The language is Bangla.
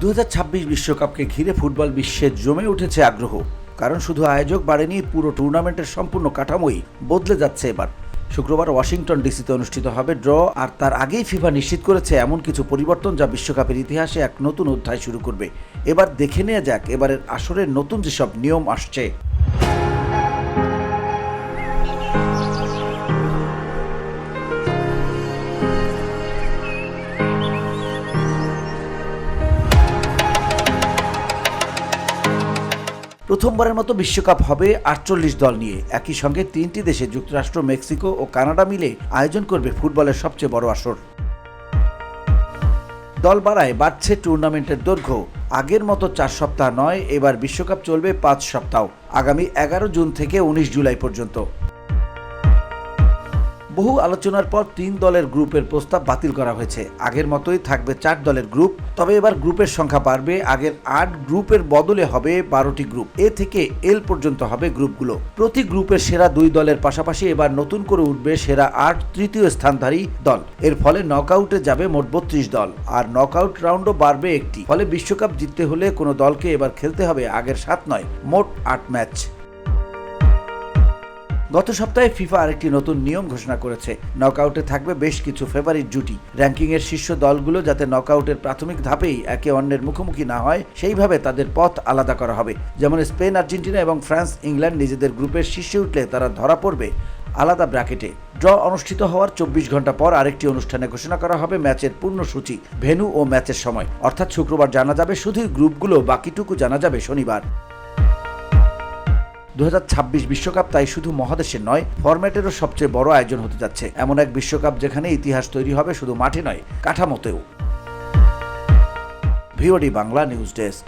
2026 বিশ্বকাপকে ঘিরে ফুটবল বিশ্বে জমে উঠেছে আগ্রহ। কারণ শুধু আয়োজক বাড়েনি, পুরো টুর্নামেন্টের সম্পূর্ণ কাঠামোই বদলে যাচ্ছে এবার। শুক্রবার ওয়াশিংটন ডিসিতে অনুষ্ঠিত হবে ড্র, আর তার আগেই ফিফা নিশ্চিত করেছে এমন কিছু পরিবর্তন যা বিশ্বকাপের ইতিহাসে এক নতুন অধ্যায় শুরু করবে। এবার দেখে নেওয়া যাক এবারের আসরের নতুন যেসব নিয়ম আসছে। প্রথমবারের মতো বিশ্বকাপ হবে 48 দল নিয়ে। একই সঙ্গে 3টি দেশে যুক্তরাষ্ট্র, মেক্সিকো ও কানাডা মিলে আয়োজন করবে ফুটবলের সবচেয়ে বড় আসর। দল বাড়ছে টুর্নামেন্টের দৈর্ঘ্য। আগের মতো 4 সপ্তাহ নয়, এবার বিশ্বকাপ চলবে 5 সপ্তাহ, আগামী 11 জুন থেকে 19 জুলাই পর্যন্ত। বহু আলোচনার পর 3 দলের গ্রুপের প্রস্তাব বাতিল করা হয়েছে। আগের মতোই থাকবে 4 দলের গ্রুপ, তবে এবার গ্রুপের সংখ্যা বাড়বে। আগের 8 গ্রুপের বদলে হবে 12টি গ্রুপ। এ থেকে এল পর্যন্ত হবে গ্রুপগুলো। প্রতি গ্রুপের সেরা 2 দলের পাশাপাশি এবার নতুন করে উঠবে সেরা 8 তৃতীয় স্থানধারী দল। এর ফলে নকআউটে যাবে মোট 32 দল, আর নকআউট রাউন্ডও বাড়বে একটি। ফলে বিশ্বকাপ জিততে হলে কোনো দলকে এবার খেলতে হবে আগের 7 নয়, মোট 8 ম্যাচ। গত সপ্তাহে ফিফা আরেকটি নতুন নিয়ম ঘোষণা করেছে। নকআউটে থাকবে বেশ কিছু ফেভারিট জুটি। র্যাঙ্কিংয়ের শীর্ষ দলগুলো যাতে নকআউটের প্রাথমিক ধাপেই একে অন্যের মুখোমুখি না হয়, সেইভাবে তাদের পথ আলাদা করা হবে। যেমন স্পেন, আর্জেন্টিনা এবং ফ্রান্স, ইংল্যান্ড নিজেদের গ্রুপের শীর্ষে উঠলে তারা ধরা পড়বে আলাদা ব্র্যাকেটে। ড্র অনুষ্ঠিত হওয়ার 24 ঘন্টা পর আরেকটি অনুষ্ঠানে ঘোষণা করা হবে ম্যাচের পূর্ণসূচি, ভেন্যু ও ম্যাচের সময়। অর্থাৎ শুক্রবার জানা যাবে শুধুই গ্রুপগুলো, বাকিটুকু জানা যাবে শনিবার। 2026 বিশ্বকাপ তাই শুধু মহাদেশের নয়, ফরম্যাটেরও সবচেয়ে বড় আয়োজন হতে যাচ্ছে। এমন এক বিশ্বকাপ যেখানে ইতিহাস তৈরি হবে শুধু মাঠে নয়, কাঠামোতেও। VOD Bangla news desk.